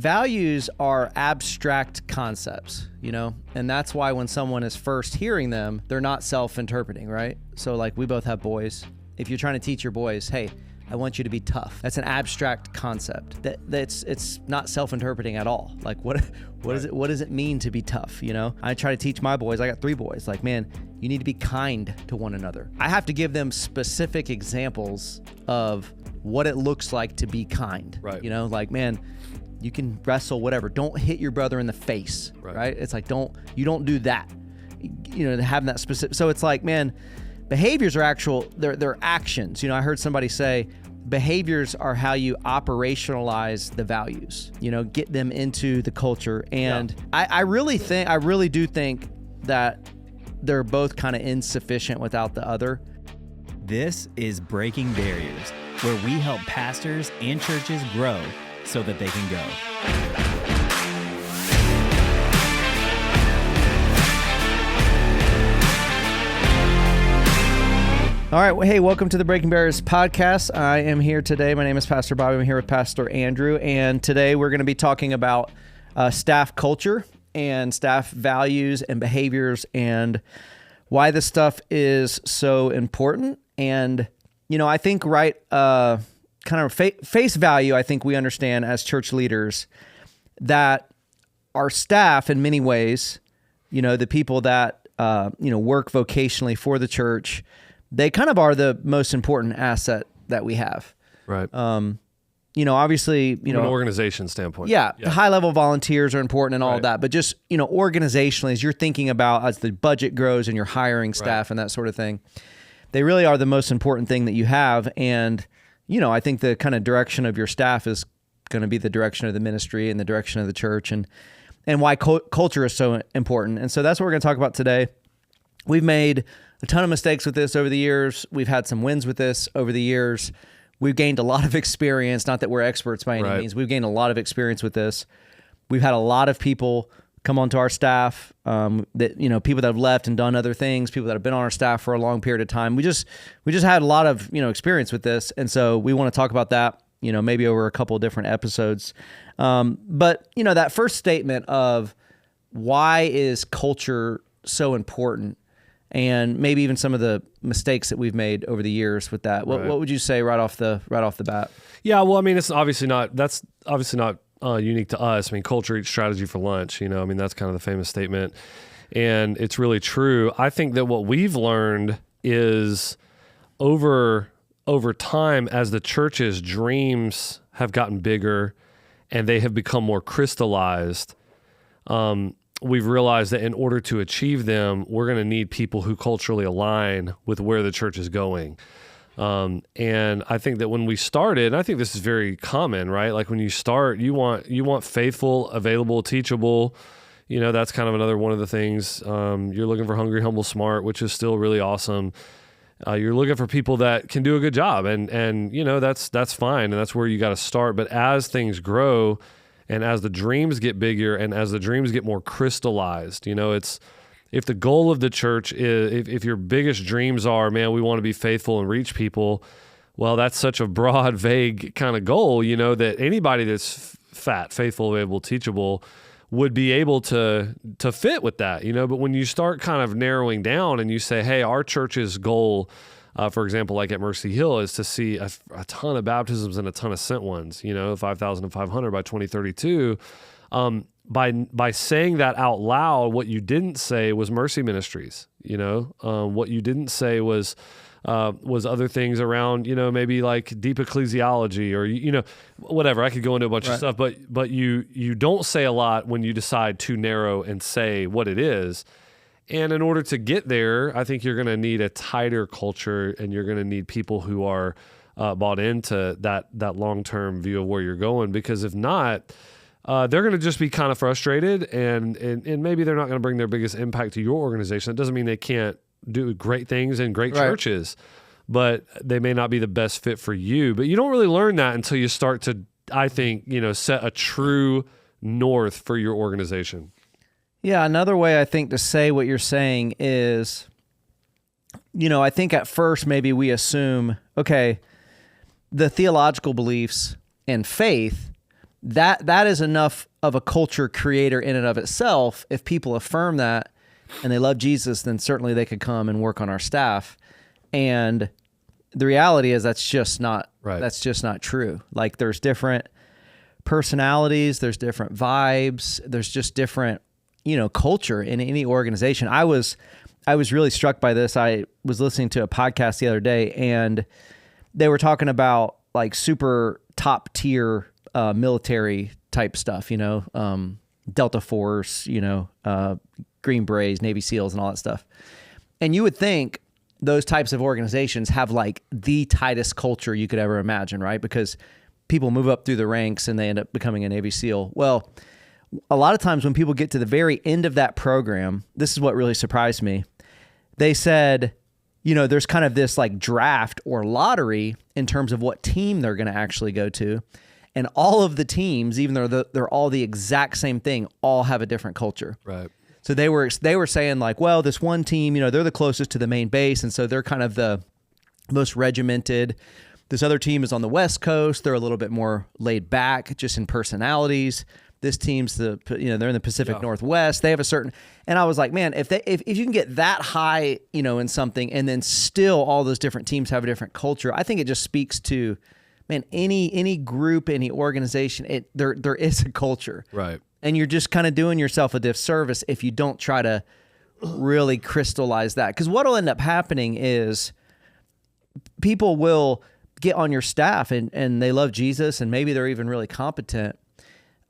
values are abstract concepts, and that's why when someone is first hearing them, they're not self-interpreting, right? So like we both have boys. If you're trying to teach your boys, hey, I want you to be tough. That's an abstract concept. It's not self-interpreting at all. Like what does it mean to be tough? I try to teach my boys. I got 3 boys. Like, man, you need to be kind to one another. I have to give them specific examples of what it looks like to be kind. Right. Like, man, you can wrestle, whatever. Don't hit your brother in the face. Right? It's like you don't do that. Having that specific. So it's like, man, behaviors are they're actions. I heard somebody say behaviors are how you operationalize the values, get them into the culture. And yeah. I really do think that they're both kind of insufficient without the other. This is Breaking Barriers, where we help pastors and churches grow so that they can go. All right. Well, hey, welcome to the Breaking Barriers podcast. I am here today. My name is Pastor Bobby. I'm here with Pastor Andrew. And today we're going to be talking about staff culture and staff values and behaviors and why this stuff is so important. And, I think kind of face value, I think we understand as church leaders that our staff in many ways, the people that, work vocationally for the church, they kind of are the most important asset that we have. Right. Obviously, From an organization standpoint. Yeah. The high level volunteers are important and all of that, but just, organizationally, as you're thinking about as the budget grows and you're hiring staff and that sort of thing, they really are the most important thing that you have. And, I think the kind of direction of your staff is going to be the direction of the ministry and the direction of the church and why culture is so important. And so that's what we're going to talk about today. We've made a ton of mistakes with this over the years. We've had some wins with this over the years. We've gained a lot of experience, not that we're experts by any means. We've gained a lot of experience with this. We've had a lot of people come onto our staff, that people that have left and done other things, people that have been on our staff for a long period of time. We just had a lot of, experience with this. And so we want to talk about that, maybe over a couple of different episodes. But that first statement of why is culture so important, and maybe even some of the mistakes that we've made over the years with that. What would you say right off the bat? Yeah, well, I mean, that's obviously not unique to us. I mean, culture eats strategy for lunch. That's kind of the famous statement, and it's really true. I think that what we've learned is over time, as the church's dreams have gotten bigger and they have become more crystallized, we've realized that in order to achieve them, we're going to need people who culturally align with where the church is going. And I think that when we started, and I think this is very common, right? Like when you start, you want faithful, available, teachable. That's kind of another one of the things. You're looking for hungry, humble, smart, which is still really awesome. You're looking for people that can do a good job, and that's fine, and that's where you got to start. But as things grow, and as the dreams get bigger and as the dreams get more crystallized, if the goal of the church is, if your biggest dreams are, man, we want to be faithful and reach people, well, that's such a broad, vague kind of goal, that anybody that's fat, faithful, available, teachable would be able to fit with that, But when you start kind of narrowing down and you say, hey, our church's goal, for example, like at Mercy Hill, is to see a ton of baptisms and a ton of sent ones, 5,500 by 2032. By saying that out loud, what you didn't say was Mercy Ministries. What you didn't say was other things around, maybe like deep ecclesiology or whatever. I could go into a bunch of stuff, but you don't say a lot when you decide to narrow and say what it is. And in order to get there, I think you're going to need a tighter culture, and you're going to need people who are bought into that long-term view of where you're going. Because if not, they're going to just be kind of frustrated, and maybe they're not going to bring their biggest impact to your organization. That doesn't mean they can't do great things in great churches, but they may not be the best fit for you. But you don't really learn that until you start to, I think, set a true north for your organization. Yeah, another way I think to say what you're saying is, I think at first maybe we assume, okay, the theological beliefs and faith, that is enough of a culture creator in and of itself. If people affirm that and they love Jesus, then certainly they could come and work on our staff. And the reality is that's just not true. Like, there's different personalities, there's different vibes, there's just different, culture in any organization. I was really struck by this. I was listening to a podcast the other day, and they were talking about like super top tier military type stuff, Delta Force, Green Berets, Navy SEALs, and all that stuff. And you would think those types of organizations have like the tightest culture you could ever imagine, right? Because people move up through the ranks and they end up becoming a Navy SEAL. Well, a lot of times when people get to the very end of that program, this is what really surprised me. They said, there's kind of this like draft or lottery in terms of what team they're going to actually go to. And all of the teams, even though they're all the exact same thing, all have a different culture. Right. So they were saying like, well, this one team, they're the closest to the main base, and so they're kind of the most regimented. This other team is on the West Coast. They're a little bit more laid back, just in personalities. This team's they're in the Pacific Northwest. They have a certain, and I was like, man, if you can get that high, in something, and then still all those different teams have a different culture, I think it just speaks to, man, any group, any organization, there is a culture. Right. And you're just kind of doing yourself a disservice if you don't try to really crystallize that. Because what will end up happening is people will get on your staff and they love Jesus and maybe they're even really competent.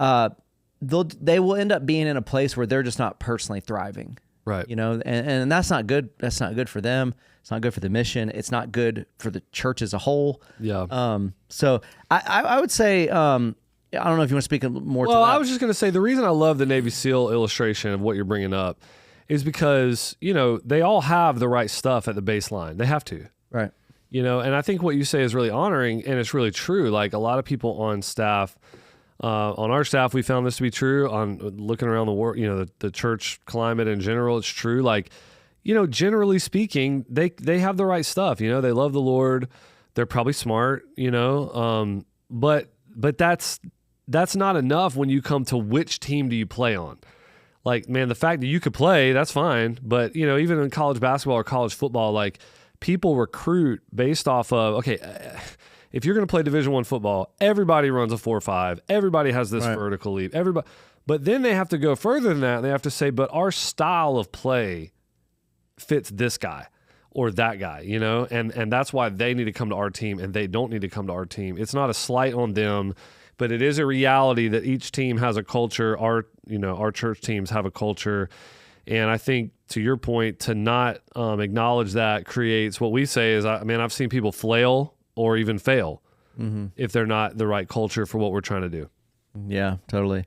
They will end up being in a place where they're just not personally thriving. Right. And that's not good. That's not good for them. It's not good for the mission. It's not good for the church as a whole. Yeah. So I would say, I don't know if you want to speak more to that. Well, I was just going to say the reason I love the Navy SEAL illustration of what you're bringing up is because, they all have the right stuff at the baseline. They have to. Right. And I think what you say is really honoring, and it's really true. Like, a lot of people on staff, on our staff, we found this to be true. On looking around the world, the church climate in general, it's true. Like, generally speaking, they have the right stuff. They love the Lord. They're probably smart, but that's not enough when you come to which team do you play on. Like, man, the fact that you could play, that's fine. But, even in college basketball or college football, like, people recruit based off of, okay, if you're going to play Division I football, everybody runs a 4.5. Everybody has this vertical leap. Everybody, but then they have to go further than that. And they have to say, but our style of play fits this guy or that guy, and that's why they need to come to our team and they don't need to come to our team. It's not a slight on them, but it is a reality that each team has a culture. Our church teams have a culture. And I think, to your point, to not acknowledge that creates what we say is, I've seen people flail or even fail if they're not the right culture for what we're trying to do. Yeah, totally.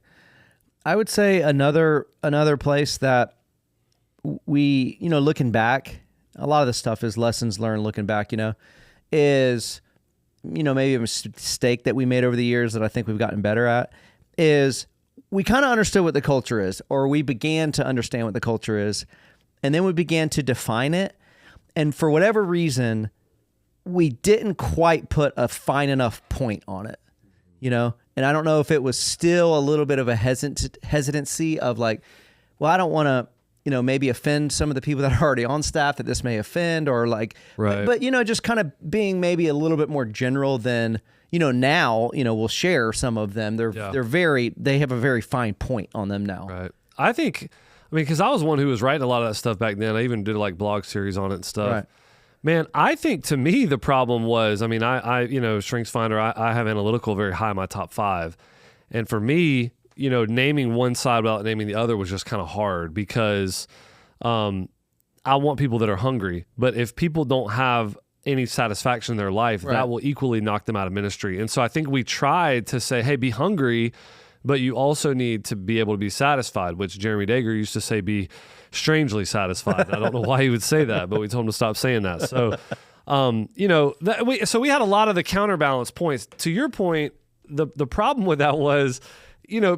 I would say another place that we, looking back, a lot of the stuff is lessons learned looking back, is, maybe a mistake that we made over the years that I think we've gotten better at is we kind of understood what the culture is, or we began to understand what the culture is, and then we began to define it. And for whatever reason, we didn't quite put a fine enough point on it, And I don't know if it was still a little bit of a hesitancy of like, well, I don't want to, maybe offend some of the people that are already on staff that this may offend, or like, right. But just kind of being maybe a little bit more general than, now, we'll share some of them. They have a very fine point on them now. Right. I think, because I was one who was writing a lot of that stuff back then. I even did like blog series on it and stuff. Right. Man, I think to me the problem was, I StrengthsFinder, I have analytical very high in my top 5. And for me, naming one side without naming the other was just kind of hard because I want people that are hungry. But if people don't have any satisfaction in their life, that will equally knock them out of ministry. And so I think we tried to say, hey, be hungry, but you also need to be able to be satisfied, which Jeremy Dager used to say, be strangely satisfied. I don't know why he would say that, but we told him to stop saying that. So, so we had a lot of the counterbalance points. To your point, the problem with that was,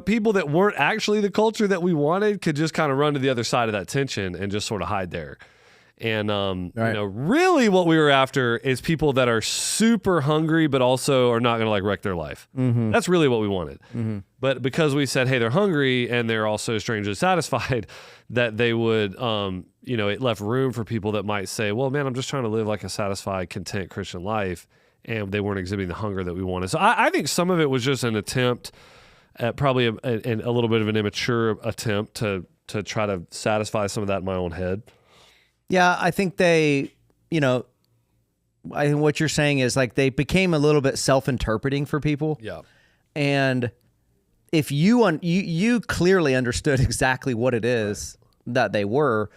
people that weren't actually the culture that we wanted could just kind of run to the other side of that tension and just sort of hide there. And, really what we were after is people that are super hungry, but also are not going to like wreck their life. Mm-hmm. That's really what we wanted. Mm-hmm. But because we said, hey, they're hungry and they're also strangely satisfied, that they would, it left room for people that might say, well, man, I'm just trying to live like a satisfied, content Christian life. And they weren't exhibiting the hunger that we wanted. So I think some of it was just an attempt at probably a little bit of an immature attempt to try to satisfy some of that in my own head. Yeah, I think I think what you're saying is like they became a little bit self-interpreting for people. Yeah. And if you clearly understood exactly what it is that they were,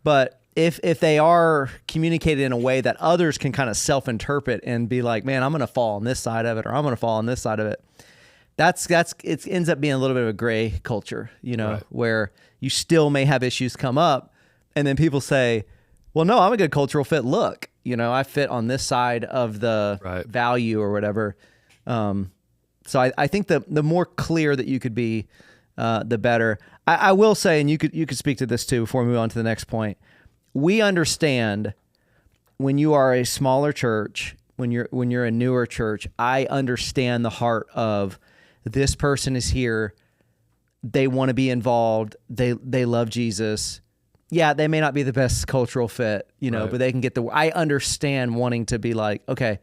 but if they are communicated in a way that others can kind of self-interpret and be like, man, I'm going to fall on this side of it, or I'm going to fall on this side of it. It ends up being a little bit of a gray culture, where you still may have issues come up, and then people say, well, no, I'm a good cultural fit. Look, I fit on this side of the value or whatever. So I think the more clear that you could be, the better. I will say, and you could speak to this too before we move on to the next point. We understand when you are a smaller church, when you're a newer church, I understand the heart of this person is here. They want to be involved. They love Jesus. Yeah, they may not be the best cultural fit, but they can get I understand wanting to be like, okay,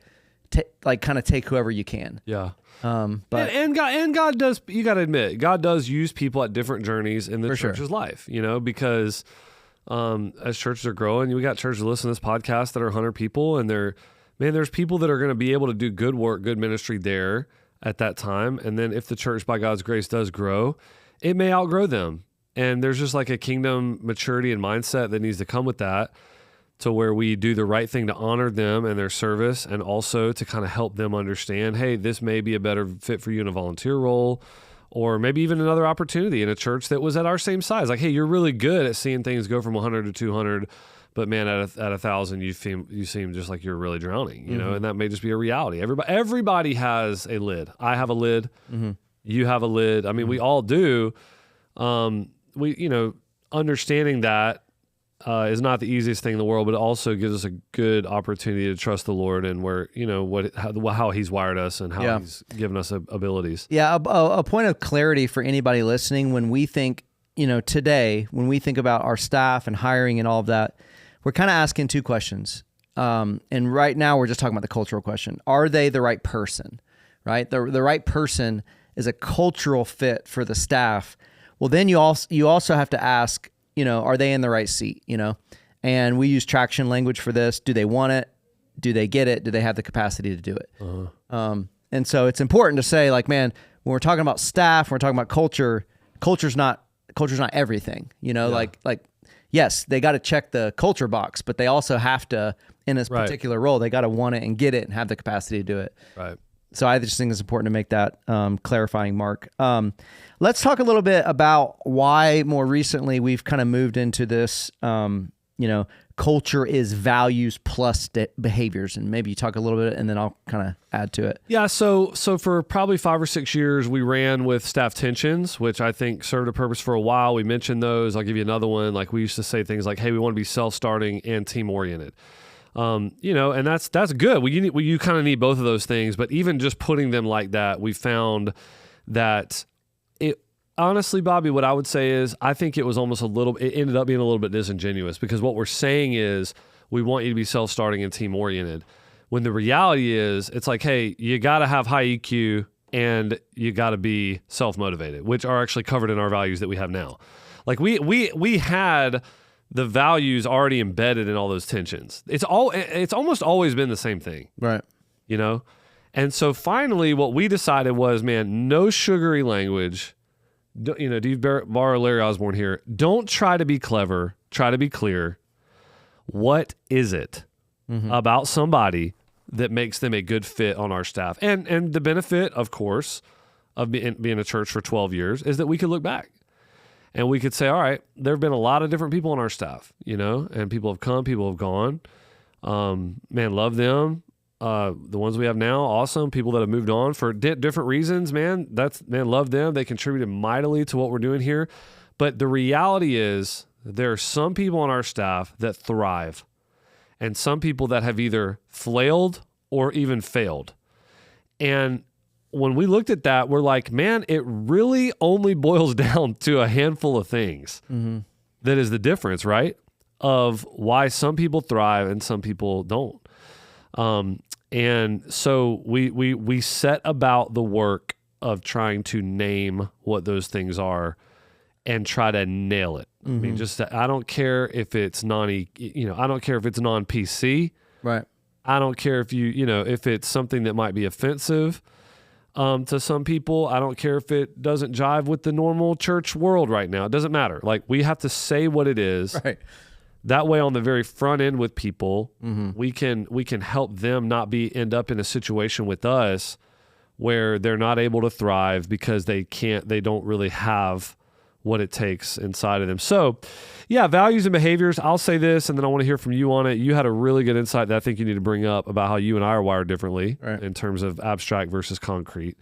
kind of take whoever you can. Yeah. But God does, you got to admit, God does use people at different journeys in the church's life, because as churches are growing, we got churches listen to this podcast that are 100 people, and there's people that are going to be able to do good work, good ministry there at that time. And then if the church by God's grace does grow, it may outgrow them. And there's just like a kingdom maturity and mindset that needs to come with that, to where we do the right thing to honor them and their service, and also to kind of help them understand, hey, this may be a better fit for you in a volunteer role, or maybe even another opportunity in a church that was at our same size. Like, hey, you're really good at seeing things go from 100 to 200, but man, at 1,000, you seem just like you're really drowning, and that may just be a reality. Everybody has a lid. I have a lid. Mm-hmm. You have a lid. I mean, we all do. Understanding that is not the easiest thing in the world, but it also gives us a good opportunity to trust the Lord and how He's wired us and how He's given us abilities. Yeah, a point of clarity for anybody listening: when we think, today, when we think about our staff and hiring and all of that, we're kind of asking two questions. And right now, we're just talking about the cultural question: are they the right person? Right, the right person is a cultural fit for the staff. Well, then you also have to ask, are they in the right seat? And we use traction language for this. Do they want it? Do they get it? Do they have the capacity to do it? Uh-huh. And so it's important to say, like, man, when we're talking about staff, when we're talking about culture's not everything. Like yes, they got to check the culture box, but they also have to, in this particular role, they got to want it and get it and have the capacity to do it. Right. So I just think it's important to make that clarifying mark. Let's talk a little bit about why more recently we've kind of moved into this, culture is values plus behaviors. And maybe you talk a little bit and then I'll kind of add to it. Yeah, so for probably 5 or 6 years, we ran with staff tensions, which I think served a purpose for a while. We mentioned those. I'll give you another one. Like, we used to say things like, hey, we want to be self-starting and team-oriented. And that's good. You kind of need both of those things, but even just putting them like that, we found that honestly, Bobby, what I would say is, I think it ended up being a little bit disingenuous, because what we're saying is we want you to be self-starting and team-oriented. When the reality is, it's like, hey, you got to have high EQ and you got to be self-motivated, which are actually covered in our values that we have now. Like we had the values already embedded in all those tensions. It's almost always been the same thing. Right. And so finally what we decided was, man, no sugary language. Do you borrow Larry Osborne here? Don't try to be clever. Try to be clear. What is it about somebody that makes them a good fit on our staff? And the benefit, of course, of being a church for 12 years is that we could look back and we could say, all right, there have been a lot of different people on our staff, and people have come, people have gone. Man, love them. The ones we have now, awesome. People that have moved on for different reasons, love them. They contributed mightily to what we're doing here. But the reality is there are some people on our staff that thrive and some people that have either flailed or even failed. And when we looked at that, we're like, man, it really only boils down to a handful of things. That is the difference, right? Of why some people thrive and some people don't. And so we set about the work of trying to name what those things are and try to nail it. I mean, I don't care if it's I don't care if it's non-PC. Right. I don't care if if it's something that might be offensive to some people. I don't care if it doesn't jive with the normal church world right now. It doesn't matter. Like, we have to say what it is. Right. That way, on the very front end with people, we can help them not end up in a situation with us where they're not able to thrive because they don't really have what it takes inside of them. So, yeah, values and behaviors. I'll say this, and then I want to hear from you on it. You had a really good insight that I think you need to bring up about how you and I are wired differently in terms of abstract versus concrete.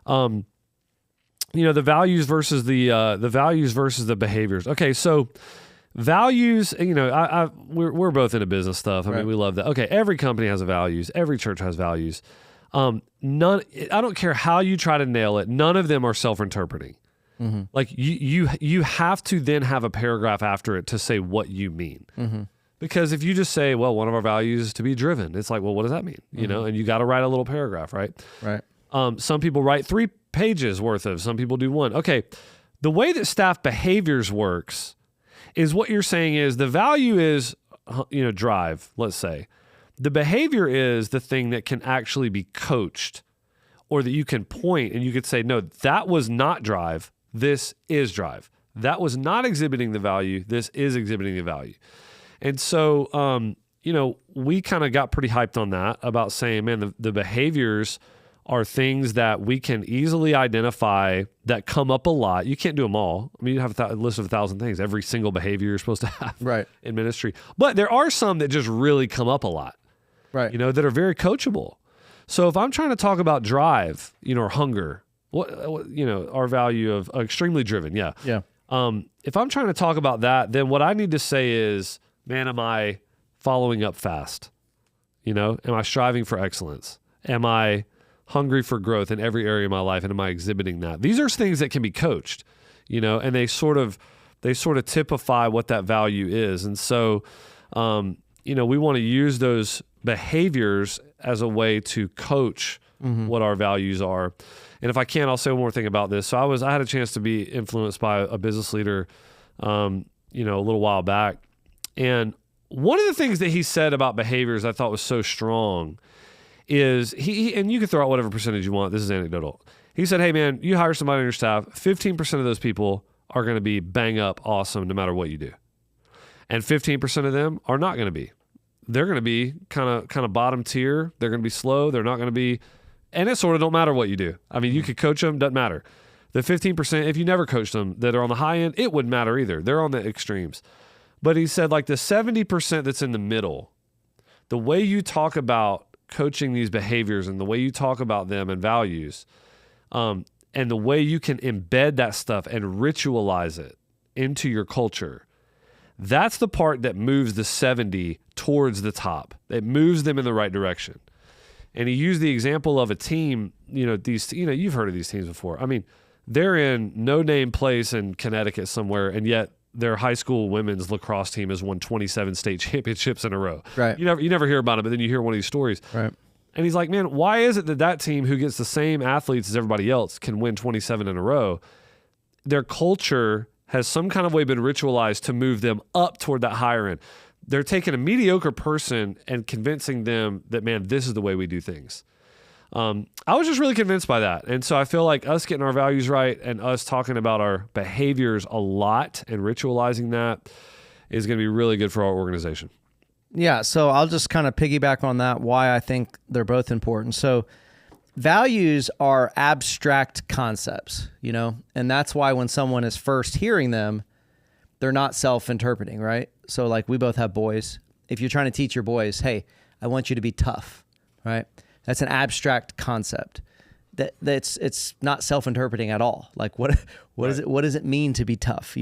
The values versus the behaviors. Okay, so values. We're both into business stuff. I mean, we love that. Okay, every company has values. Every church has values. None. I don't care how you try to nail it. None of them are self-interpreting. Like you have to then have a paragraph after it to say what you mean. Because if you just say, well, one of our values is to be driven, it's like, well, what does that mean? And you got to write a little paragraph, right? Right. Some people write 3 pages worth of, some people do 1. Okay. The way that staff behaviors works is what you're saying is the value is, drive, let's say. The behavior is the thing that can actually be coached, or that you can point and you could say, no, that was not drive. This is drive. That was not exhibiting the value. This is exhibiting the value. And so, we kind of got pretty hyped on that about saying, man, the behaviors are things that we can easily identify that come up a lot. You can't do them all. I mean, you have a list of 1,000 things, every single behavior you're supposed to have in ministry. But there are some that just really come up a lot, right? That are very coachable. So if I'm trying to talk about drive, or hunger, our value of extremely driven. Yeah. If I'm trying to talk about that, then what I need to say is, man, am I following up fast? Am I striving for excellence? Am I hungry for growth in every area of my life? And am I exhibiting that? These are things that can be coached, and they sort of typify what that value is. And so, we want to use those behaviors as a way to coach what our values are. And if I can, I'll say one more thing about this. So I had a chance to be influenced by a business leader, a little while back. And one of the things that he said about behaviors I thought was so strong is and you can throw out whatever percentage you want. This is anecdotal. He said, hey man, you hire somebody on your staff, 15% of those people are going to be bang up awesome no matter what you do. And 15% of them are not going to be. They're going to be kind of bottom tier. They're going to be slow. They're not going to be, and it sort of don't matter what you do. I mean, you could coach them, doesn't matter. The 15%, if you never coach them, that are on the high end, it wouldn't matter either. They're on the extremes. But he said, like the 70% that's in the middle, the way you talk about coaching these behaviors and the way you talk about them and values, and the way you can embed that stuff and ritualize it into your culture, that's the part that moves the 70 towards the top. It moves them in the right direction. And he used the example of a team, you've heard of these teams before. I mean, they're in no-name place in Connecticut somewhere, and yet their high school women's lacrosse team has won 27 state championships in a row. Right. You never hear about it, but then you hear one of these stories. Right. And he's like, man, why is it that team who gets the same athletes as everybody else can win 27 in a row? Their culture has some kind of way been ritualized to move them up toward that higher end. They're taking a mediocre person and convincing them that, man, this is the way we do things. I was just really convinced by that. And so I feel like us getting our values right and us talking about our behaviors a lot and ritualizing that is going to be really good for our organization. Yeah, so I'll just kind of piggyback on that, why I think they're both important. So values are abstract concepts, and that's why when someone is first hearing them, they're not self-interpreting, right? So like we both have boys. If you're trying to teach your boys, hey, I want you to be tough, right? That's an abstract concept. It's not self-interpreting at all. Like what does it mean to be tough?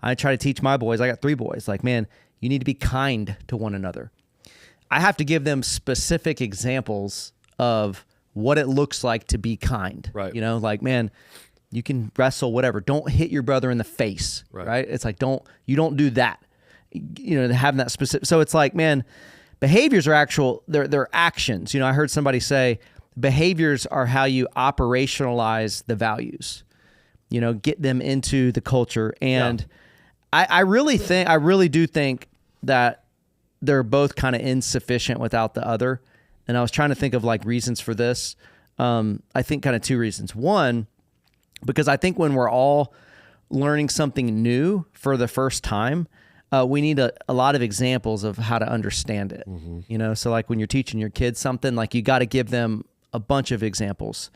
I try to teach my boys. I got 3 boys. Like, man, you need to be kind to one another. I have to give them specific examples of what it looks like to be kind. Right. You know, like, man, you can wrestle, whatever. Don't hit your brother in the face. Right. It's like, you don't do that. You know, having that specific. So it's like, man, behaviors are they're actions. You know, I heard somebody say behaviors are how you operationalize the values, you know, get them into the culture. And I really do think that they're both kind of insufficient without the other. And I was trying to think of like reasons for this. I think kind of 2 reasons. One, because I think when we're all learning something new for the first time, we need a lot of examples of how to understand it. You know, so like when you're teaching your kids something, like you got to give them a bunch of examples.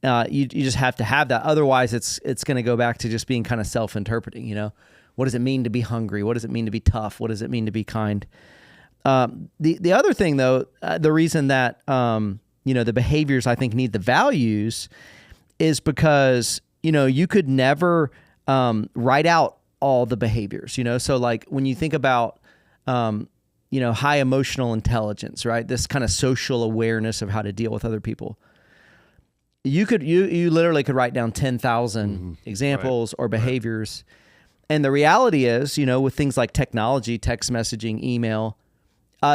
You just have to have that. Otherwise, it's going to go back to just being kind of self-interpreting. You know, what does it mean to be hungry? What does it mean to be tough? What does it mean to be kind? The other thing, though, the reason that you know, the behaviors I think need the values is because, you know, you could never write out all the behaviors, you know? So like when you think about, you know, high emotional intelligence, right? This kind of social awareness of how to deal with other people. You literally could write down 10,000 examples or behaviors. And the reality is, you know, with things like technology, text messaging, email,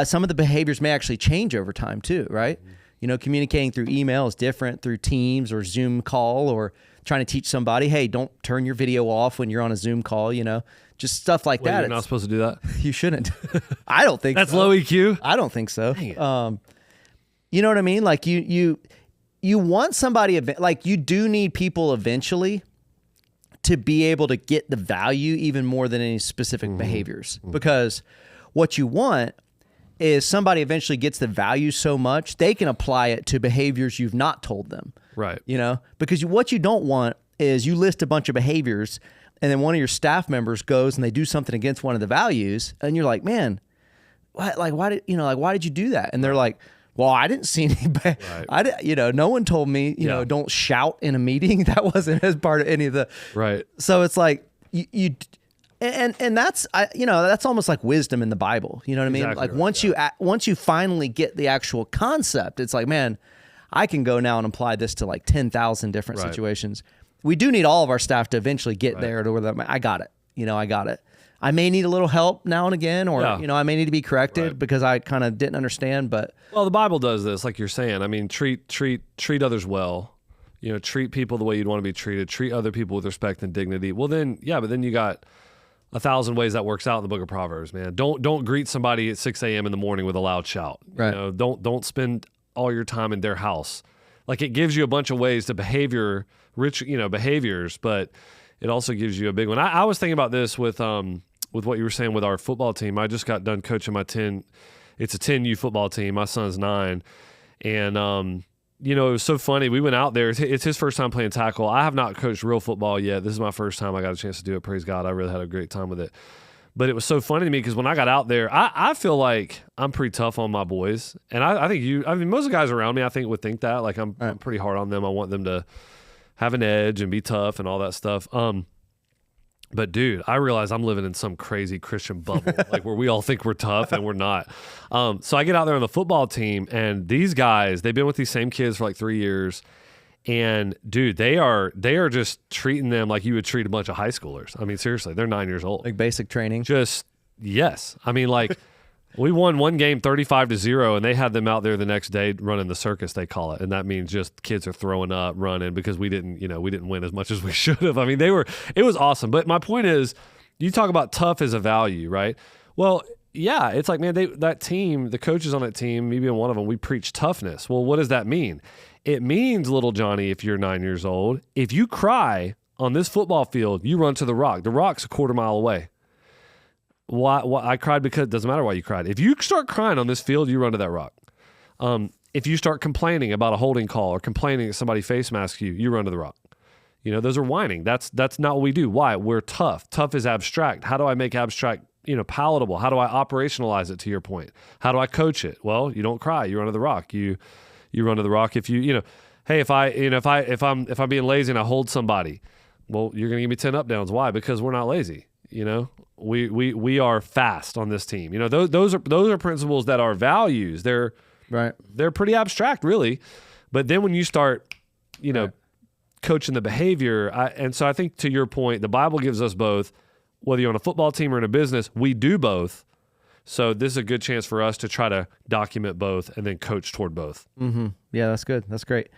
some of the behaviors may actually change over time too, right? You know, communicating through email is different through Teams or Zoom call, or trying to teach somebody, hey, don't turn your video off when you're on a Zoom call, you know, just stuff like that. You're not supposed to do that? You shouldn't. I don't think That's so. low EQ? I don't think so. You know what I mean? Like you want somebody, like you do need people eventually to be able to get the value even more than any specific behaviors. Because what you want is somebody eventually gets the value so much they can apply it to behaviors you've not told them. Right. You know, because what you don't want is you list a bunch of behaviors and then one of your staff members goes and they do something against one of the values and you're like, man, why did you do that? And they're like, well, I didn't see any, no one told me, you know, don't shout in a meeting. That wasn't as part of any of the, right. So it's like and that's, that's almost like wisdom in the Bible. You know what I mean? Exactly like once you finally get the actual concept, it's like, man, I can go now and apply this to like 10,000 different situations. We do need all of our staff to eventually get there to where I got it. I got it. I may need a little help now and again, or, I may need to be corrected because I kind of didn't understand, but. Well, the Bible does this, like you're saying. I mean, treat others well, you know, treat people the way you'd want to be treated, treat other people with respect and dignity. Well, then, but then you got 1,000 ways that works out in the book of Proverbs, man. Don't greet somebody at 6 a.m. in the morning with a loud shout. Right. You know, don't spend all your time in their house. Like it gives you a bunch of ways to behaviors, but it also gives you a big one. I was thinking about this with what you were saying with our football team. I just got done coaching it's a 10U football team. My son's 9. And, it was so funny. We went out there. It's his first time playing tackle. I have not coached real football yet. This is my first time I got a chance to do it. Praise God. I really had a great time with it. But it was so funny to me because when I got out there, I feel like I'm pretty tough on my boys. And I think most of the guys around me, I think would think that. Like I'm pretty hard on them. I want them to have an edge and be tough and all that stuff. But dude, I realize I'm living in some crazy Christian bubble, like where we all think we're tough and we're not. So I get out there on the football team and these guys, they've been with these same kids for like 3 years. And dude, they are just treating them like you would treat a bunch of high schoolers. I mean, seriously, they're 9 years old. Like basic training. Yes. I mean, like we won one game 35-0 and they had them out there the next day running the circus, they call it. And that means just kids are throwing up, running because we didn't win as much as we should have. I mean, it was awesome. But my point is, you talk about tough as a value, right? Well, yeah, it's like, man, that team, the coaches on that team, me being one of them, we preach toughness. Well, what does that mean? It means, little Johnny, if you're 9 years old, if you cry on this football field, you run to the rock. The rock's a quarter mile away. Why I cried because it doesn't matter why you cried. If you start crying on this field, you run to that rock. If you start complaining about a holding call or complaining that somebody face masks you, you run to the rock. Those are whining. That's not what we do. Why? We're tough. Tough is abstract. How do I make abstract, palatable? How do I operationalize it to your point? How do I coach it? Well, you don't cry. You run to the rock. You run to the rock. If hey, if I'm being lazy and I hold somebody, well, you're going to give me 10 up downs. Why? Because we're not lazy. You know, we are fast on this team. You know, those are principles that are values. They're pretty abstract, really. But then when you start, you know, coaching the behavior, and so I think to your point, the Bible gives us both. Whether you're on a football team or in a business, we do both. So this is a good chance for us to try to document both and then coach toward both. Mm-hmm. Yeah, that's good. That's great.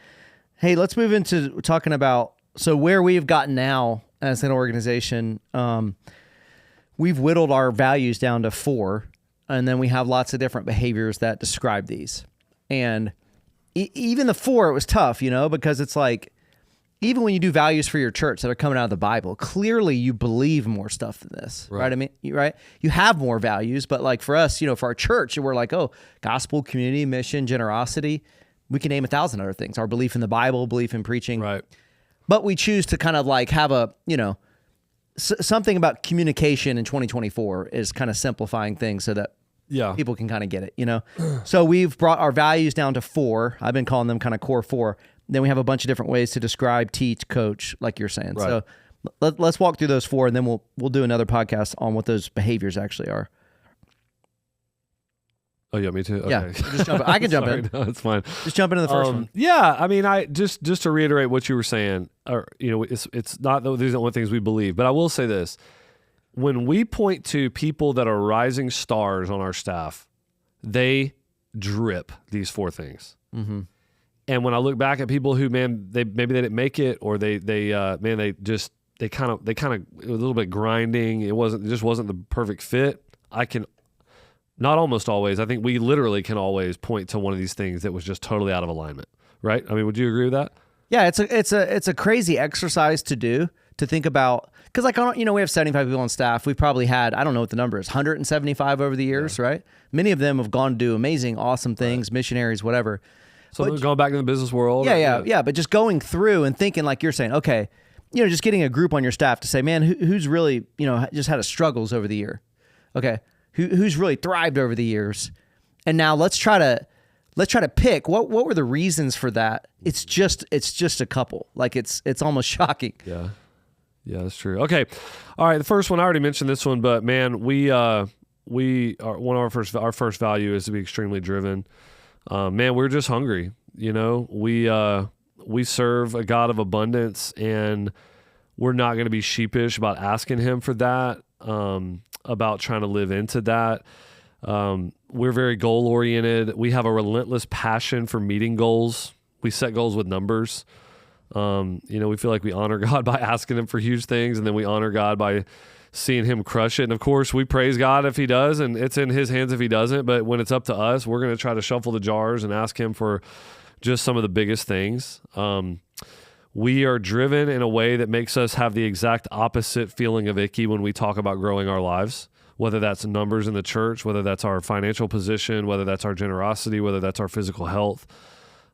Hey, let's move into talking about where we've gotten now as an organization. We've whittled our values down to 4, and then we have lots of different behaviors that describe these. And even the 4, it was tough, you know, because it's like, even when you do values for your church that are coming out of the Bible, clearly you believe more stuff than this, right? I mean, right? You have more values, but like for us, you know, for our church, we're like, oh, gospel, community, mission, generosity. We can name 1,000 other things. Our belief in the Bible, belief in preaching. Right. But we choose to kind of like have a, you know, something about communication in 2024 is kind of simplifying things so that people can kind of get it, you know? So we've brought our values down to 4. I've been calling them kind of core 4. Then we have a bunch of different ways to describe, teach, coach, like you're saying. Right. So let's walk through those 4, and then we'll do another podcast on what those behaviors actually are. Oh, yeah, me too? Okay. Yeah, just jump in. I can jump in. No, it's fine. Just jump into the first one. Yeah, I mean, I just to reiterate what you were saying, or you know, it's not these are the only things we believe, but I will say this: when we point to people that are rising stars on our staff, they drip these 4 things. Mm-hmm. And when I look back at people who, man, maybe they didn't make it, or they kind of it was a little bit grinding. It just wasn't the perfect fit. I can. Not almost always. I think we literally can always point to one of these things that was just totally out of alignment, right? I mean, would you agree with that? Yeah, it's a crazy exercise to do, to think about, because like, you know, we have 75 people on staff. We've probably had, I don't know what the number is, 175 over the years, right? Many of them have gone to do amazing, awesome things, missionaries, whatever. So going back to the business world. Yeah. But just going through and thinking, like you're saying, okay, you know, just getting a group on your staff to say, man, who's really, you know, just had a struggles over the year. Okay. Who's really thrived over the years, and now let's try to pick what were the reasons for that. It's just a couple. Like it's almost shocking. Yeah, that's true. Okay, all right. The first one, I already mentioned this one, but man, we are one of our first value is to be extremely driven. Man, we're just hungry. You know, we serve a God of abundance, and we're not going to be sheepish about asking Him for that. About trying to live into that. We're very goal-oriented. We have a relentless passion for meeting goals. We set goals with numbers. You know, we feel like we honor God by asking Him for huge things, and then we honor God by seeing Him crush it. And of course, we praise God if He does, and it's in His hands if He doesn't. But when it's up to us, we're going to try to shuffle the jars and ask Him for just some of the biggest things. We are driven in a way that makes us have the exact opposite feeling of icky when we talk about growing our lives, whether that's numbers in the church, whether that's our financial position, whether that's our generosity, whether that's our physical health.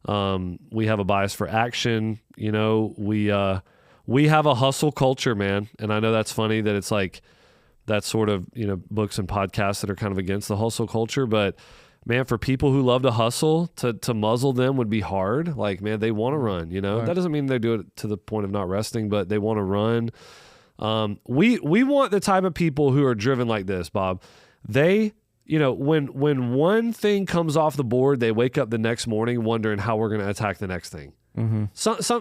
We have a bias for action. You know, we have a hustle culture, man. And I know that's funny that it's like that sort of, you know, books and podcasts that are kind of against the hustle culture, but man, for people who love to hustle, to muzzle them would be hard. Like, man, they want to run, you know? Right. That doesn't mean they do it to the point of not resting, but they want to run. We want the type of people who are driven like this, Bob. They, you know, when one thing comes off the board, they wake up the next morning wondering how we're going to attack the next thing. Mm-hmm.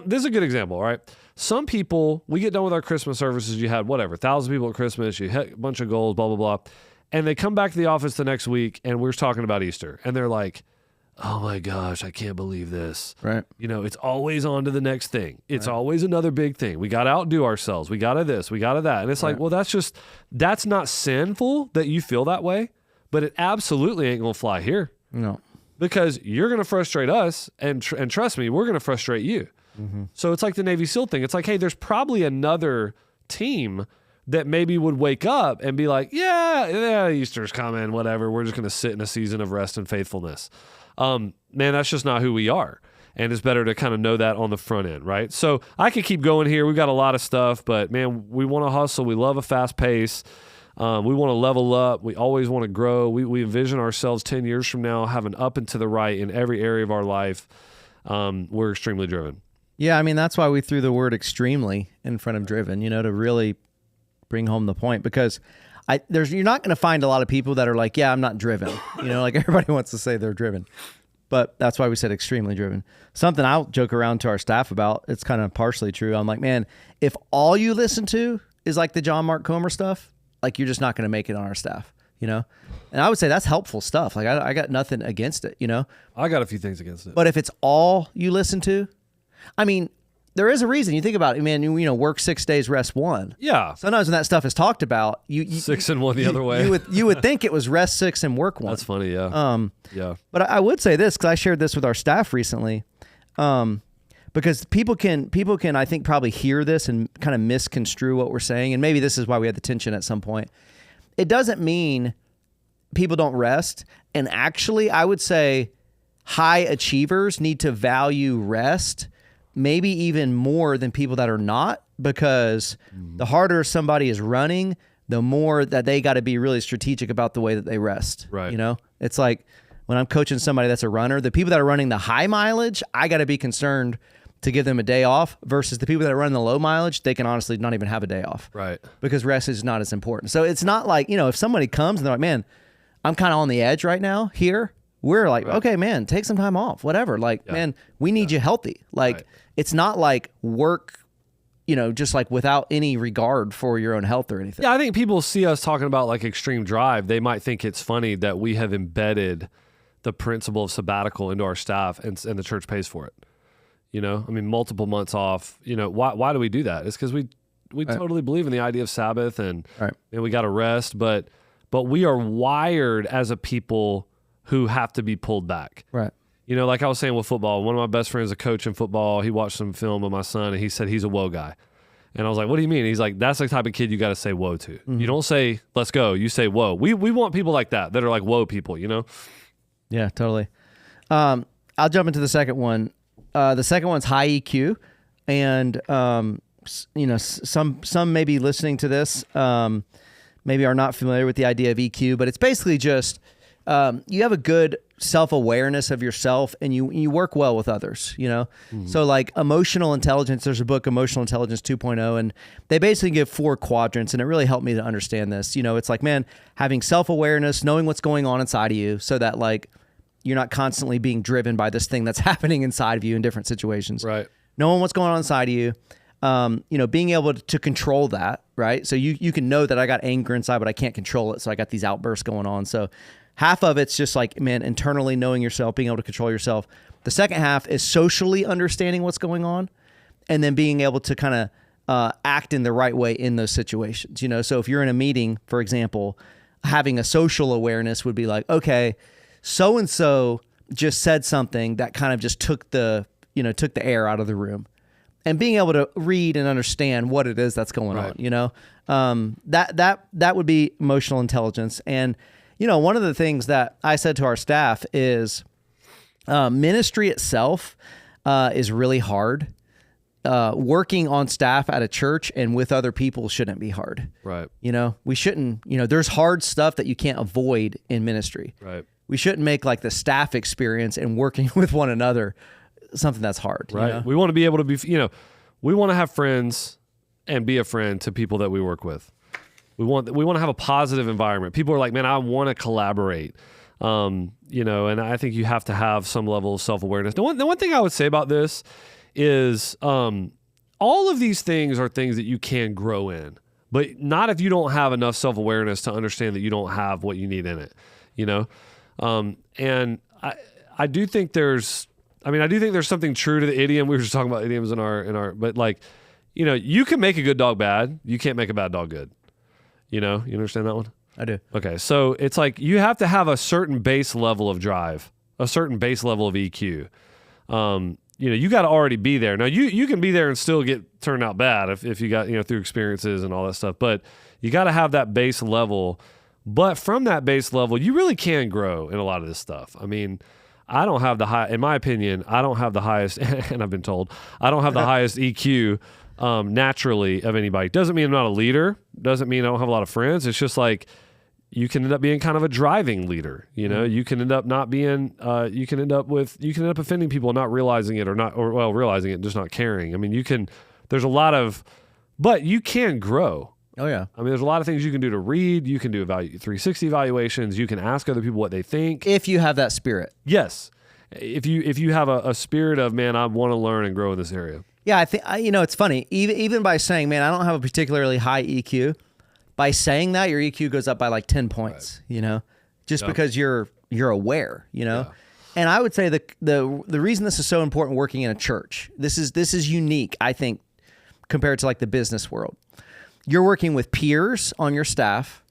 This is a good example, all right? Some people, we get done with our Christmas services, you had 1,000 people at Christmas, you hit a bunch of goals, blah, blah, blah. And they come back to the office the next week, and we're talking about Easter. And they're like, oh, my gosh, I can't believe this. Right. You know, it's always on to the next thing. It's always another big thing. We got to outdo ourselves. We got to this. We got to that. And it's like, well, that's not sinful that you feel that way, but it absolutely ain't going to fly here. No. Because you're going to frustrate us, and trust me, we're going to frustrate you. Mm-hmm. So it's like the Navy SEAL thing. It's like, hey, there's probably another team that maybe would wake up and be like, yeah, Easter's coming, whatever. We're just going to sit in a season of rest and faithfulness. Man, that's just not who we are. And it's better to kind of know that on the front end, right? So I could keep going here. We've got a lot of stuff, but man, we want to hustle. We love a fast pace. We want to level up. We always want to grow. We envision ourselves 10 years from now having up and to the right in every area of our life. We're extremely driven. Yeah, I mean, that's why we threw the word extremely in front of driven, you know, to really bring home the point, because you're not going to find a lot of people that are like, yeah, I'm not driven. Like everybody wants to say they're driven, but that's why we said extremely driven. Something I'll joke around to our staff about, it's kind of partially true. I'm like, man, if all you listen to is like the John Mark Comer stuff, like you're just not going to make it on our staff, And I would say that's helpful stuff. Like I got nothing against it, I got a few things against it. But if it's all you listen to, I mean, there is a reason. You think about it, man. Work 6 days, rest 1. Yeah. Sometimes when that stuff is talked about, you 6 and 1 the other way. You would think it was rest 6 and work 1. That's funny, yeah. Yeah. But I would say this, because I shared this with our staff recently, because people can I think probably hear this and kind of misconstrue what we're saying, and maybe this is why we had the tension at some point. It doesn't mean people don't rest, and actually, I would say high achievers need to value rest maybe even more than people that are not, because the harder somebody is running, the more that they got to be really strategic about the way that they rest. Right. It's like when I'm coaching somebody that's a runner, the people that are running the high mileage, I got to be concerned to give them a day off, versus the people that are running the low mileage, they can honestly not even have a day off. Right. Because rest is not as important. So it's not like, if somebody comes and they're like, man, I'm kind of on the edge right now here. We're like, okay, man, take some time off, whatever. Like, man, we need you healthy. Like, it's not like work, just like without any regard for your own health or anything. Yeah, I think people see us talking about like extreme drive. They might think it's funny that we have embedded the principle of sabbatical into our staff, and the church pays for it. Multiple months off. Why do we do that? It's because we totally believe in the idea of Sabbath and we got to rest, but we are wired as a people who have to be pulled back. Right. Like I was saying with football, one of my best friends is a coach in football. He watched some film of my son, and he said he's a whoa guy. And I was like, what do you mean? He's like, that's the type of kid you got to say whoa to. Mm-hmm. You don't say, let's go. You say whoa. We want people like that are like whoa people, Yeah, totally. I'll jump into the second one. The second one's high EQ. And, some maybe listening to this maybe are not familiar with the idea of EQ, but it's basically just you have a good self-awareness of yourself, and you work well with others, Mm-hmm. So like emotional intelligence, there's a book, Emotional Intelligence 2.0, and they basically give 4 quadrants, and it really helped me to understand this. It's like, man, having self-awareness, knowing what's going on inside of you, so that like you're not constantly being driven by this thing that's happening inside of you in different situations. Right. Knowing what's going on inside of you, being able to control that, right? So you can know that I got anger inside, but I can't control it, so I got these outbursts going on. So half of it's just like, man, internally knowing yourself, being able to control yourself. The second half is socially understanding what's going on, and then being able to kind of act in the right way in those situations. So if you're in a meeting, for example, having a social awareness would be like, okay, so-and-so just said something that kind of just took the air out of the room, and being able to read and understand what it is that's going on, that would be emotional intelligence. And, one of the things that I said to our staff is ministry itself is really hard. Working on staff at a church and with other people shouldn't be hard. Right. We shouldn't, there's hard stuff that you can't avoid in ministry. Right. We shouldn't make like the staff experience and working with one another something that's hard. Right. We want to be able to be, we want to have friends and be a friend to people that we work with. We want to have a positive environment. People are like, man, I want to collaborate. And I think you have to have some level of self-awareness. The one thing I would say about this is all of these things are things that you can grow in, but not if you don't have enough self-awareness to understand that you don't have what you need in it, and I do think there's something true to the idiom. We were just talking about idioms but like, you can make a good dog bad. You can't make a bad dog good. You understand that one? I do. Okay. So it's like, you have to have a certain base level of drive, a certain base level of EQ. You got to already be there. Now you can be there and still get turned out bad if you got, through experiences and all that stuff, but you got to have that base level. But from that base level, you really can grow in a lot of this stuff. I mean, in my opinion, I don't have the highest, and I've been told, I don't have the highest EQ naturally of anybody. Doesn't mean I'm not a leader. Doesn't mean I don't have a lot of friends. It's just like, you can end up being kind of a driving leader. You can end up not being, you can end up offending people and not realizing it, realizing it and just not caring. I mean, there's a lot of, but you can grow. Oh yeah. I mean, there's a lot of things you can do to read. You can do 360 evaluations. You can ask other people what they think. If you have that spirit. Yes. If you have a spirit of, man, I want to learn and grow in this area. Yeah, I think it's funny. Even by saying, man, I don't have a particularly high EQ, by saying that, your EQ goes up by like 10 points, just because you're aware, Yeah. And I would say the reason this is so important working in a church, this is unique, I think, compared to like the business world. You're working with peers on your staff.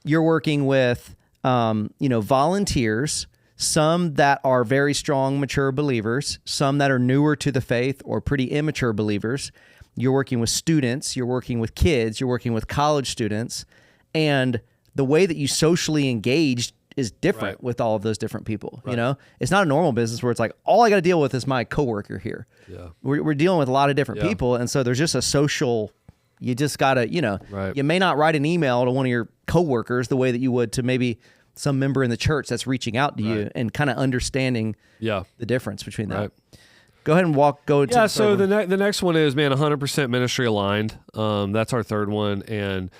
You're working with, volunteers, some that are very strong, mature believers, some that are newer to the faith or pretty immature believers. You're working with students, you're working with kids, you're working with college students, and the way that you socially engage is different with all of those different people. Right. It's not a normal business where it's like, all I got to deal with is my coworker here. Yeah. We're dealing with a lot of different people, and so there's just a social, you just got to, you may not write an email to one of your coworkers the way that you would to maybe some member in the church that's reaching out to you and kind of understanding the difference between that. Go ahead and go to the so the next one is, man, 100% ministry aligned. That's our third one, and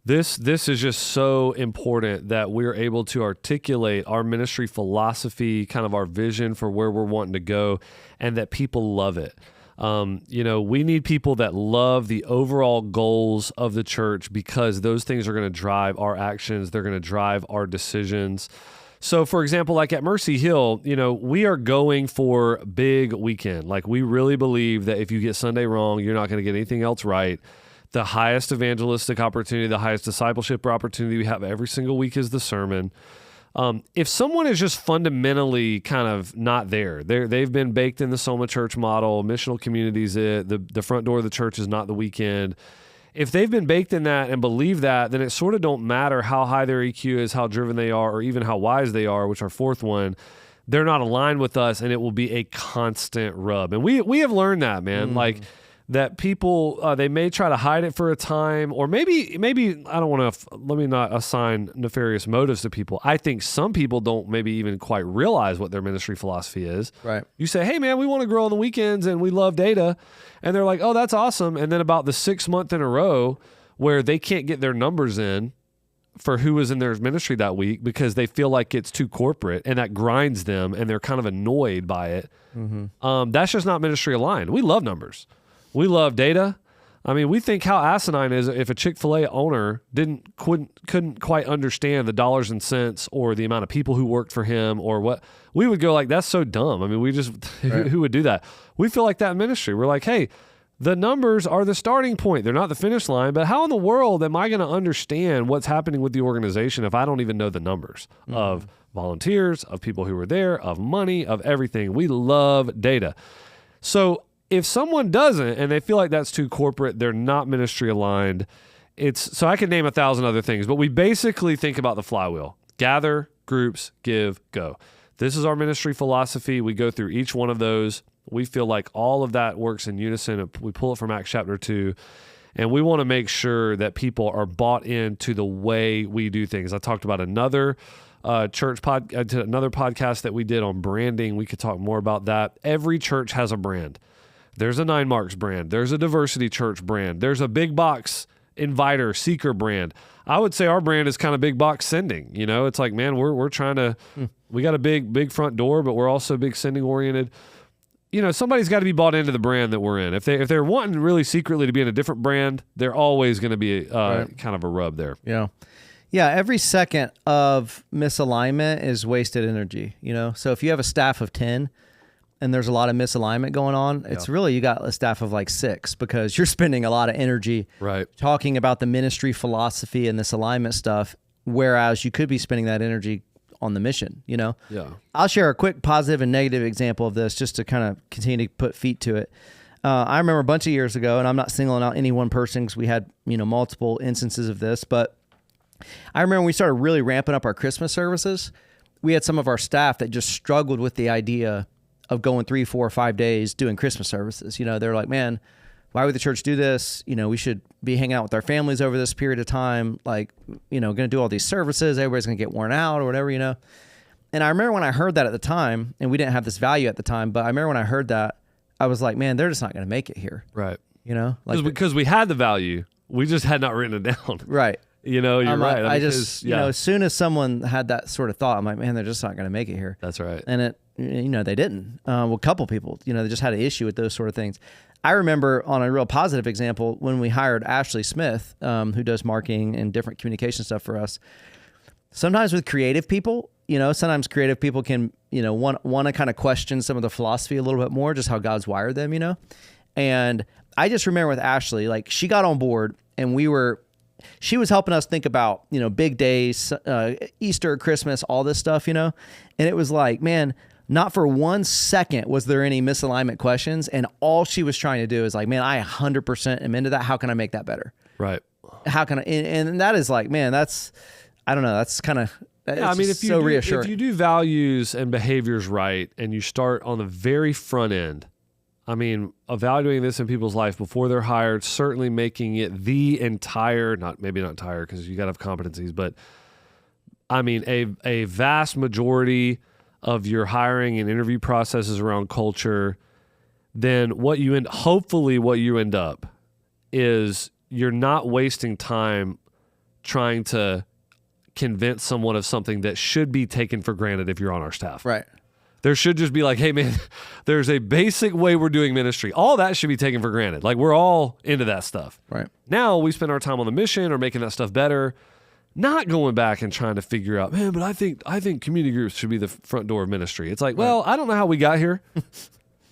this is just so important that we're able to articulate our ministry philosophy, kind of our vision for where we're wanting to go, and that people love it. We need people that love the overall goals of the church, because those things are going to drive our actions. They're going to drive our decisions. So, for example, like at Mercy Hill, we are going for big weekend. Like, we really believe that if you get Sunday wrong, you're not going to get anything else right. The highest evangelistic opportunity, the highest discipleship opportunity we have every single week is the sermon. If someone is just fundamentally kind of not there, they've been baked in the Soma Church model, missional communities, the front door of the church is not the weekend. If they've been baked in that and believe that, then it sort of don't matter how high their EQ is, how driven they are, or even how wise they are, which our fourth one, they're not aligned with us, and it will be a constant rub. And we have learned that, man. Like, that people, they may try to hide it for a time, or maybe I don't want to, let me not assign nefarious motives to people. I think some people don't maybe even quite realize what their ministry philosophy is. Right. You say, hey man, we want to grow on the weekends and we love data. And they're like, oh, that's awesome. And then about the 6th month in a row where they can't get their numbers in for who was in their ministry that week because they feel like it's too corporate, and that grinds them and they're kind of annoyed by it. That's just not ministry aligned. We love numbers. We love data. I mean, we think how asinine is it if a Chick-fil-A owner couldn't quite understand the dollars and cents or the amount of people who worked for him or what. We would go like, that's so dumb. I mean, we just, who would do that? We feel like that in ministry. We're like, hey, the numbers are the starting point. They're not the finish line, but how in the world am I going to understand what's happening with the organization if I don't even know the numbers of volunteers, of people who were there, of money, of everything? We love data. So if someone doesn't and they feel like that's too corporate, they're not ministry aligned. So I can name 1,000 other things, but we basically think about the flywheel. Gather, groups, give, go. This is our ministry philosophy. We go through each one of those. We feel like all of that works in unison. We pull it from Acts chapter 2, and we want to make sure that people are bought into the way we do things. I talked about another another podcast that we did on branding. We could talk more about that. Every church has a brand. There's a 9 Marks brand. There's a Diversity Church brand. There's a big box inviter seeker brand. I would say our brand is kind of big box sending. It's like, man, we're trying to, we got a big front door, but we're also big sending oriented. Somebody's got to be bought into the brand that we're in. If they're wanting really secretly to be in a different brand, they're always going to be kind of a rub there. Yeah. Yeah. Every second of misalignment is wasted energy, So if you have a staff of 10, and there's a lot of misalignment going on, it's really, you got a staff of like 6 because you're spending a lot of energy talking about the ministry philosophy and this alignment stuff, whereas you could be spending that energy on the mission, Yeah. I'll share a quick positive and negative example of this just to kind of continue to put feet to it. I remember a bunch of years ago, and I'm not singling out any one person because we had, multiple instances of this, but I remember when we started really ramping up our Christmas services, we had some of our staff that just struggled with the idea of going 3, 4, 5 days doing Christmas services. They're like, man, why would the church do this? We should be hanging out with our families over this period of time. Like, going to do all these services. Everybody's going to get worn out or whatever, And I remember when I heard that at the time, and we didn't have this value at the time, but I remember when I heard that, I was like, man, they're just not going to make it here. Right. Like because we had the value. We just had not written it down. Right. You know, you're right. I just, you know, as soon as someone had that sort of thought, I'm like, man, they're just not going to make it here. That's right. And it, you know, they didn't. Well, a couple people, you know, they just had an issue with those sort of things. I remember on a real positive example when we hired Ashley Smith, who does marketing and different communication stuff for us. Sometimes with creative people, you know, sometimes creative people can, you know, want to kind of question some of the philosophy a little bit more, just how God's wired them, you know? And I just remember with Ashley, like she got on board and she was helping us think about, you know, big days, Easter, Christmas, all this stuff, you know? And it was like, man, not for 1 second was there any misalignment questions. And all she was trying to do is like, man, I 100% am into that. How can I make that better? Right. How can I, and that is like, man, that's, I don't know. That's kind of, I mean, if you do values and behaviors right, and you start on the very front end, I mean, evaluating this in people's life before they're hired, certainly making it the entire, maybe not entire because you got to have competencies, but I mean, a vast majority of your hiring and interview processes around culture, then hopefully what you end up is you're not wasting time trying to convince someone of something that should be taken for granted if you're on our staff. right. There should just be like, hey man, there's a basic way we're doing ministry. All that should be taken for granted. Like we're all into that stuff. Right. Now we spend our time on the mission or making that stuff better, not going back and trying to figure out, man, but I think community groups should be the front door of ministry. It's like, well, I don't know how we got here.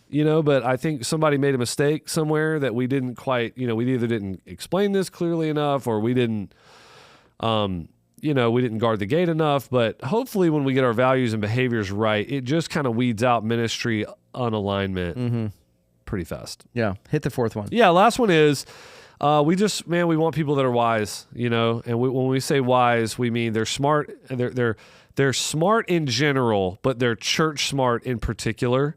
You know, but I think somebody made a mistake somewhere that we didn't quite, you know, we either didn't explain this clearly enough or we didn't you know, we didn't guard the gate enough, but hopefully when we get our values and behaviors right, it just kind of weeds out ministry unalignment pretty fast. Yeah. Hit the fourth one. Yeah. Last one is, we want people that are wise, you know, and when we say wise, we mean they're smart. They're smart in general, but they're church smart in particular.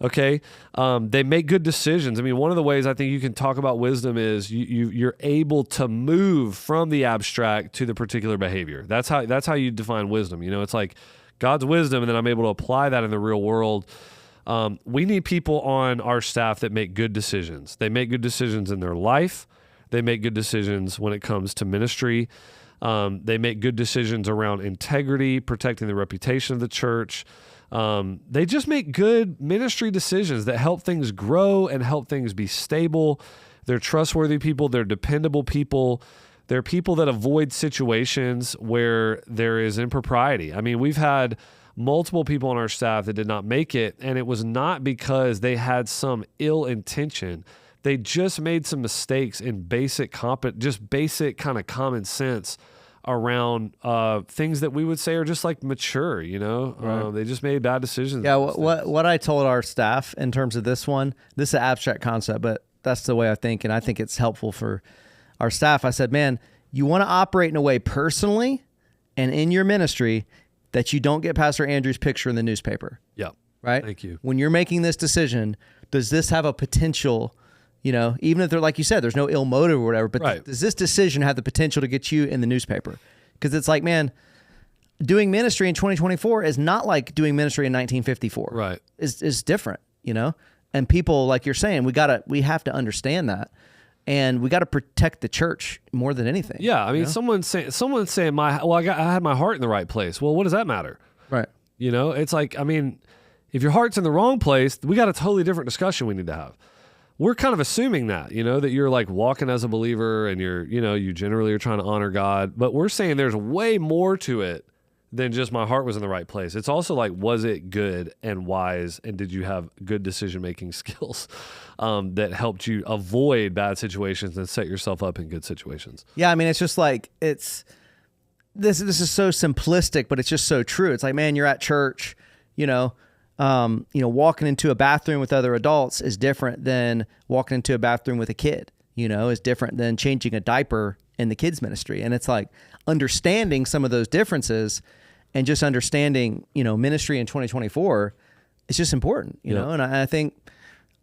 Okay. They make good decisions. I mean, one of the ways I think you can talk about wisdom is you're able to move from the abstract to the particular behavior. That's how you define wisdom. You know, it's like God's wisdom, and then I'm able to apply that in the real world. We need people on our staff that make good decisions. They make good decisions in their life. They make good decisions when it comes to ministry. They make good decisions around integrity, protecting the reputation of the church. They just make good ministry decisions that help things grow and help things be stable. They're trustworthy people. They're dependable people. They're people that avoid situations where there is impropriety. I mean, we've had multiple people on our staff that did not make it, and it was not because they had some ill intention. They just made some mistakes in basic kind of common sense around things that we would say are just like mature, you know? Right. They just made bad decisions. Yeah, what I told our staff in terms of this one, this is an abstract concept, but that's the way I think, and I think it's helpful for our staff. I said, man, you want to operate in a way personally and in your ministry that you don't get Pastor Andrew's picture in the newspaper. Yeah. Right? Thank you. When you're making this decision, does this have a potential, you know, even if they're, like you said, there's no ill motive or whatever, but right. Does this decision have the potential to get you in the newspaper? Because it's like, man, doing ministry in 2024 is not like doing ministry in 1954. Right. It's different, you know? And people, like you're saying, we have to understand that. And we got to protect the church more than anything. Yeah. I mean, someone's saying I had my heart in the right place. Well, what does that matter? Right. You know, it's like, I mean, if your heart's in the wrong place, we got a totally different discussion we need to have. We're kind of assuming that, you know, that you're like walking as a believer and you generally are trying to honor God, but we're saying there's way more to it than just my heart was in the right place. It's also like, was it good and wise? And did you have good decision-making skills that helped you avoid bad situations and set yourself up in good situations? Yeah. I mean, it's just like, this is so simplistic, but it's just so true. It's like, man, you're at church, walking into a bathroom with other adults is different than walking into a bathroom with a kid, is different than changing a diaper in the kids ministry. And it's like understanding some of those differences and just understanding, ministry in 2024 is just important, know? And I think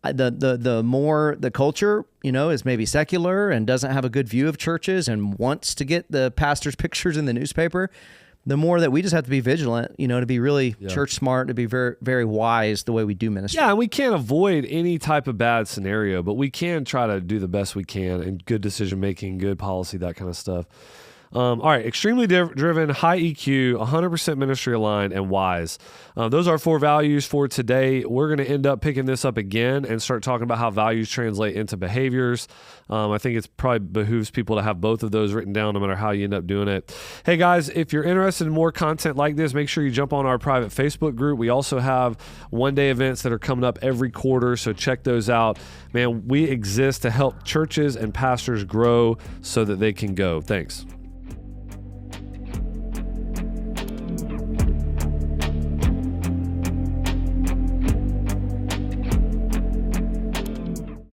the more the culture, is maybe secular and doesn't have a good view of churches and wants to get the pastor's pictures in the newspaper, the more that we just have to be vigilant, to be really church smart, to be very, very wise the way we do ministry. Yeah, and we can't avoid any type of bad scenario, but we can try to do the best we can and good decision making, good policy, that kind of stuff. All right, extremely driven, high EQ, 100% ministry aligned, and wise. Those are 4 values for today. We're going to end up picking this up again and start talking about how values translate into behaviors. I think it's probably behooves people to have both of those written down no matter how you end up doing it. Hey guys, if you're interested in more content like this, make sure you jump on our private Facebook group. We also have one-day events that are coming up every quarter, so check those out. Man, we exist to help churches and pastors grow so that they can go. Thanks.